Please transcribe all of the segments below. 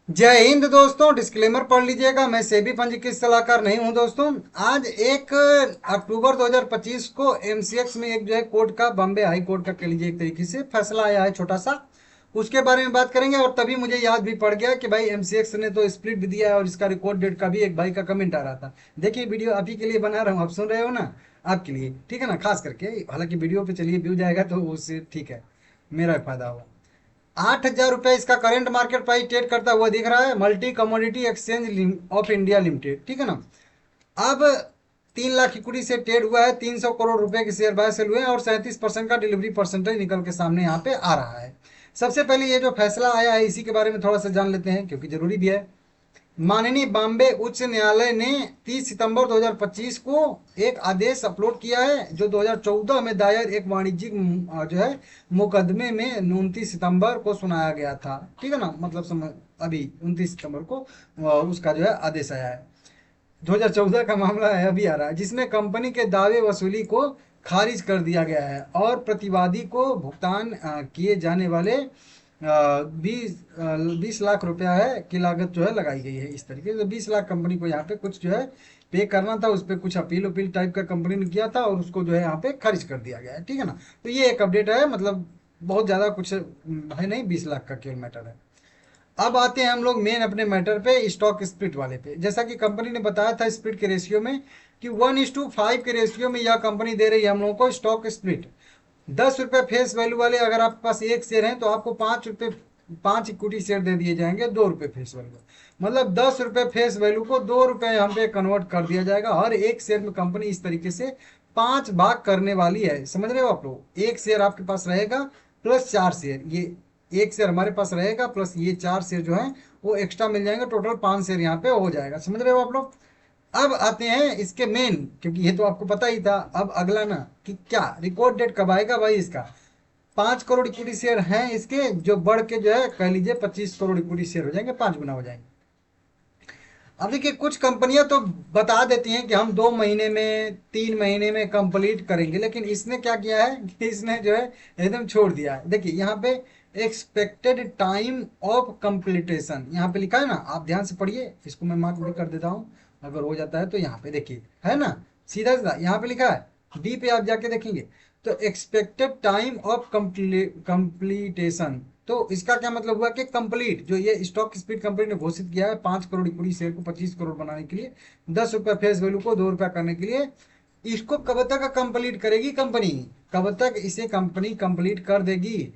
जय हिंद दोस्तों। डिस्क्लेमर पढ़ लीजिएगा, मैं सेबी पंजीकृत सलाहकार नहीं हूं दोस्तों। आज 1 अक्टूबर 2025 को एमसीएक्स में एक जो है कोर्ट का, बॉम्बे हाई कोर्ट का कह लीजिए एक तरीके से फैसला आया है छोटा सा। उसके बारे में बात करेंगे और तभी मुझे याद भी पड़ गया कि भाई एमसीएक्स ने तो स्प्लिट भी दिया है और इसका रिकॉर्ड डेट का भी एक भाई का कमेंट आ रहा था। देखिए वीडियो आप ही के लिए बना रहा हूँ, आप सुन रहे हो ना, आपके लिए ठीक है ना, खास करके। हालांकि वीडियो पे चलिए व्यू जाएगा तो उससे ठीक है, मेरा फायदा होगा। 8,000 रुपये इसका करेंट मार्केट प्राइस ट्रेड करता हुआ दिख रहा है, multi commodity exchange of India limited, ठीक है ना। अब 3 लाख इक्विटी से ट्रेड हुआ है, 300 करोड़ रुपए के शेयर बाय सेल हुए हैं और 37% का डिलीवरी परसेंटेज निकल के सामने यहाँ पे आ रहा है। सबसे पहले ये जो फैसला आया है इसी के बारे में थोड़ा सा जान लेते हैं क्योंकि जरूरी भी है। माननीय बॉम्बे उच्च न्यायालय ने 30 सितंबर 2025 को एक आदेश अपलोड किया है जो 2014 में दायर एक वाणिज्यिक जो है मुकदमे में 29 सितंबर को सुनाया गया था, ठीक है ना। मतलब समझ, अभी 29 सितंबर को उसका जो है आदेश आया है। 2014 का मामला है, अभी आ रहा है, जिसमें कंपनी के दावे वसूली को खारिज कर दिया गया है और प्रतिवादी को भुगतान किए जाने वाले 20 लाख रुपया है की लागत जो है लगाई गई है। इस तरीके से 20 लाख कंपनी को यहाँ पे कुछ जो है पे करना था, उस पर कुछ अपील अपील टाइप का कंपनी ने किया था और उसको जो है यहाँ पे खारिज कर दिया गया है, ठीक है ना। तो ये एक अपडेट है, मतलब बहुत ज़्यादा कुछ है नहीं, 20 लाख का केवल मैटर है। अब आते हैं हम लोग मेन अपने मैटर पे, स्टॉक स्प्लिट वाले पे। जैसा कि कंपनी ने बताया था स्प्लिट के रेशियो में कि 1:5 के रेशियो में यह कंपनी दे रही है हम लोगों को स्टॉक स्प्लिट। 10 रुपये फेस वैल्यू वाले अगर आपके पास एक शेयर है तो आपको 5 रुपये, 5 इक्विटी शेयर दे दिए जाएंगे 2 रुपये फेस वैल्यू। मतलब 10 रुपये फेस वैल्यू को 2 रुपये हम पे कन्वर्ट कर दिया जाएगा। हर एक शेयर में कंपनी इस तरीके से 5 भाग करने वाली है, समझ रहे हो आप लोग। एक शेयर आपके पास रहेगा प्लस 4 शेयर, ये एक शेयर हमारे पास रहेगा प्लस ये 4 शेयर जो है वो एक्स्ट्रा मिल जाएंगे, टोटल 5 शेयर यहाँ पे हो जाएगा, समझ रहे हो आप लोग। अब आते हैं इसके मेन, क्योंकि ये तो आपको पता ही था। अब अगला ना कि क्या रिकॉर्ड डेट कब आएगा भाई इसका। 5 करोड़ इक्विटी शेयर हैं इसके, जो बढ़ के जो है कह लीजिए 25 करोड़ इक्विटी शेयर हो जाएंगे, 5 गुना हो जाएंगे। अब देखिए कुछ कंपनियां तो बता देती हैं कि हम 2 महीने में 3 महीने में कंप्लीट करेंगे, लेकिन इसने क्या किया है कि इसने जो है एकदम छोड़ दिया है। देखिए यहाँ पे एक्सपेक्टेड टाइम ऑफ कंप्लीटेशन यहाँ पे लिखा है ना, आप ध्यान से पढ़िए, इसको मैं मार्क भी कर देता हूँ अगर हो जाता है तो। यहाँ पे देखिए है ना, सीधा सीधा यहाँ पे लिखा है, डी पे आप जाके देखेंगे तो एक्सपेक्टेड टाइम ऑफ कंप्लीटेशन। तो इसका क्या मतलब हुआ कि कंप्लीट जो ये स्टॉक स्प्लिट कंपनी ने घोषित किया है 5 करोड़ इक्विटी शेयर को 25 करोड़ बनाने के लिए, 10 रुपये फेस वैल्यू को 2 रुपया करने के लिए, इसको कब तक कंप्लीट करेगी कंपनी, कब तक इसे कंपनी कंप्लीट कर देगी।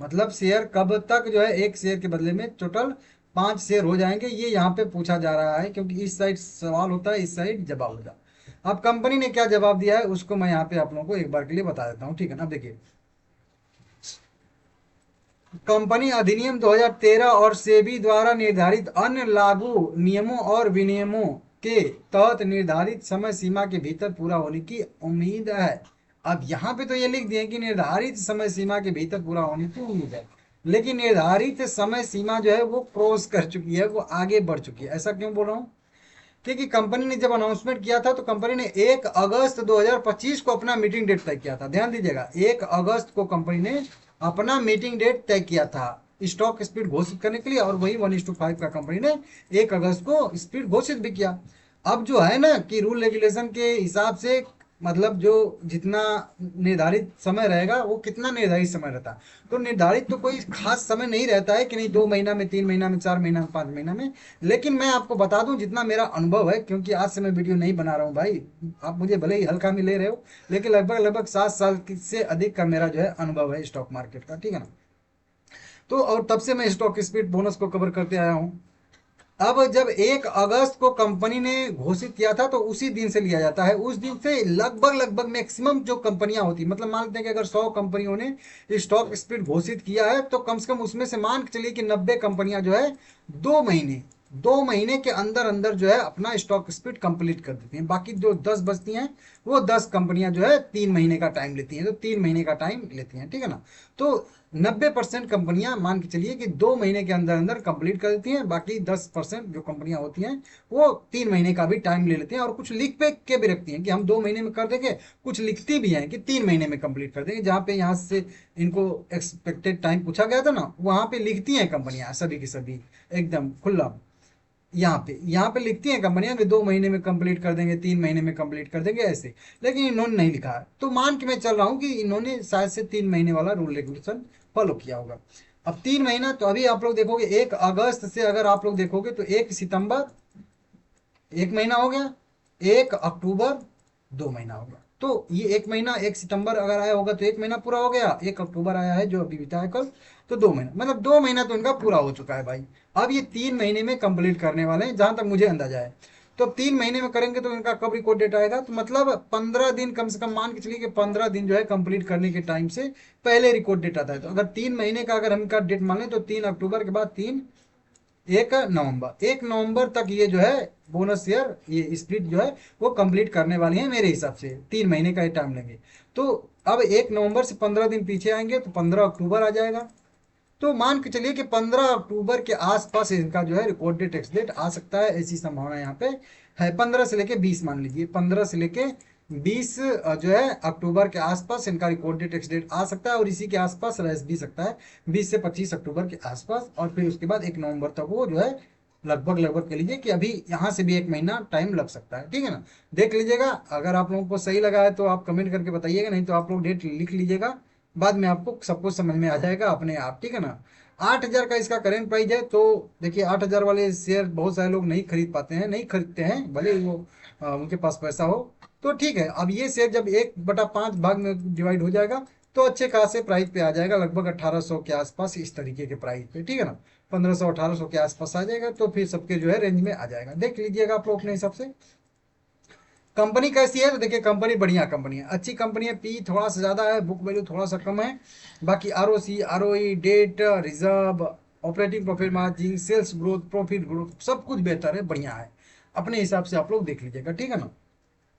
मतलब शेयर कब तक जो है एक शेयर के बदले में टोटल 5 शेयर हो जाएंगे, ये यहाँ पे पूछा जा रहा है क्योंकि इस साइड सवाल होता है, इस साइड जवाब होता है। अब कंपनी ने क्या जवाब दिया है उसको मैं यहाँ पे आप लोगों को एक बार के लिए बता देता हूँ, ठीक है ना। देखिए कंपनी अधिनियम 2013 और सेबी द्वारा निर्धारित अन्य लागू नियमों और विनियमों के तहत निर्धारित समय सीमा के भीतर पूरा होने की उम्मीद है। अब यहाँ पे तो ये लिख दिए कि निर्धारित समय सीमा के भीतर पूरा होने की उम्मीद है, लेकिन निर्धारित समय सीमा जो है वो क्रॉस कर चुकी है, वो आगे बढ़ चुकी है। ऐसा क्यों बोल रहा हूँ, क्योंकि कंपनी ने जब अनाउंसमेंट किया था तो कंपनी ने 1 अगस्त 2025 को अपना मीटिंग डेट तय किया था। ध्यान दीजिएगा, 1 अगस्त को कंपनी ने अपना मीटिंग डेट तय किया था स्टॉक स्प्लिट घोषित करने के लिए, और वही 1:5 का कंपनी ने 1 अगस्त को स्प्लिट घोषित भी किया। अब जो है ना कि रूल रेगुलेशन के हिसाब से, मतलब जो जितना निर्धारित समय रहेगा वो कितना निर्धारित समय रहता है, तो निर्धारित तो कोई खास समय नहीं रहता है कि नहीं 2 महीना में, 3 महीना में, 4 महीना में, 5 महीना में। लेकिन मैं आपको बता दूं जितना मेरा अनुभव है, क्योंकि आज से मैं वीडियो नहीं बना रहा हूँ भाई, आप मुझे भले ही हल्का में ले रहे हो, लेकिन लगभग लगभग 7 साल से अधिक का मेरा जो है अनुभव है स्टॉक मार्केट का, ठीक है ना। तो और तब से मैं स्टॉक स्प्लिट बोनस को कवर करते आया हूँ। अब जब 1 अगस्त को कंपनी ने घोषित किया था तो उसी दिन से लिया जाता है, उस दिन से लगभग लगभग मैक्सिमम जो कंपनियां होती, मतलब मान लेते हैं कि अगर 100 कंपनियों ने स्टॉक स्प्लिट घोषित किया है तो कम से कम उसमें से मान के चलिए कि 90 कंपनियां जो है 2 महीने 2 महीने के अंदर अंदर जो है अपना स्टॉक स्प्लिट कंप्लीट कर देती हैं। बाकी जो 10 बचती हैं वो 10 कंपनियां जो है 3 महीने का टाइम लेती हैं, तो 3 महीने का टाइम लेती हैं, ठीक है ना। तो 90% कंपनियां मान के चलिए कि 2 महीने के अंदर अंदर कंप्लीट कर देती हैं, बाकी 10% जो कंपनियां होती हैं वो 3 महीने का भी टाइम ले लेती हैं, और कुछ लिख पे के भी रखती हैं कि हम 2 महीने में कर देंगे, कुछ लिखती भी हैं कि 3 महीने में कंप्लीट कर देंगे। जहाँ पे यहाँ से इनको एक्सपेक्टेड टाइम पूछा गया था ना, वहाँ पे लिखती हैं कंपनियां सभी की सभी एकदम खुला, यहाँ पे लिखती हैं कंपनियां कि 2 महीने में कंप्लीट कर देंगे, 3 महीने में कंप्लीट कर देंगे ऐसे, लेकिन इन्होंने नहीं लिखा है। तो मान के मैं चल रहा हूँ कि इन्होंने शायद से 3 महीने वाला रूल रेगुलेशन फॉलो किया होगा। अब 3 महीना, तो अभी आप लोग देखोगे 1 अगस्त से अगर आप लोग देखोगे तो 1 सितंबर 1 महीना हो गया, 1 अक्टूबर 2 महीना होगा। तो ये 1 महीना, 1 सितंबर अगर आया होगा तो 1 महीना पूरा हो गया, 1 अक्टूबर आया है जो अभी बीता है कल, तो 2 महीना, मतलब 2 महीना तो इनका पूरा हो चुका है भाई। अब ये 3 महीने में कंप्लीट करने वाले हैं, जहां तक मुझे अंदाजा है। तो अब 3 महीने में करेंगे तो इनका कब रिकॉर्ड डेट आएगा, तो मतलब 15 दिन कम से कम मान के चलिए कि 15 दिन जो है कंप्लीट करने के टाइम से पहले रिकॉर्ड डेट आता है। तो अगर 3 महीने का अगर हम इनका डेट मान लें तो 3 अक्टूबर के बाद 1 नवंबर तक ये जो है बोनस शेयर ये स्प्लिट जो है वो कंप्लीट करने वाली है मेरे हिसाब से। 3 महीने का ये टाइम लेंगे। तो अब 1 नवंबर से 15 दिन पीछे आएंगे तो 15 अक्टूबर आ जाएगा। तो मान के चलिए कि 15 अक्टूबर के आसपास इनका जो है रिकॉर्ड डेट टैक्स डेट आ सकता है, ऐसी संभावना यहाँ पे है। 15 से लेके 20 मान लीजिए, 15 से लेके 20 जो है अक्टूबर के आसपास इनका रिकॉर्ड डेट टैक्स डेट आ सकता है, और इसी के आसपास रह भी सकता है 20 से 25 अक्टूबर के आसपास। और फिर उसके बाद 1 नवंबर तक वो जो है लगभग लगभग कह लीजिए कि अभी यहाँ से भी 1 महीना टाइम लग सकता है। ठीक है ना, देख लीजिएगा। अगर आप लोगों को सही लगा है तो आप कमेंट करके बताइएगा, नहीं तो आप लोग डेट लिख लीजिएगा, बाद में आपको सब कुछ समझ में आ जाएगा अपने आप। ठीक है ना, 8,000 का इसका करेंट प्राइस है। तो देखिए 8,000 वाले शेयर बहुत सारे लोग नहीं खरीद पाते हैं, नहीं खरीदते हैं, भले ही वो उनके पास पैसा हो। तो ठीक है, अब ये शेयर जब 1/5 भाग में डिवाइड हो जाएगा तो अच्छे खासे प्राइस पे आ जाएगा, लगभग 1800 के आसपास इस तरीके के प्राइस पे। ठीक है ना, 1500 1800 के आसपास आ जाएगा, तो फिर सबके जो है रेंज में आ जाएगा। देख लीजिएगा आप लोग अपने हिसाब से। कंपनी कैसी है, तो देखिए कंपनी बढ़िया कंपनी है, अच्छी कंपनी है। पी थोड़ा सा ज़्यादा है, बुक वैल्यू थोड़ा सा कम है। बाकी ROC ROE debt reserve operating profit margin sales growth profit growth सब कुछ बेहतर है, बढ़िया है। अपने हिसाब से आप लोग देख लीजिएगा। ठीक है ना।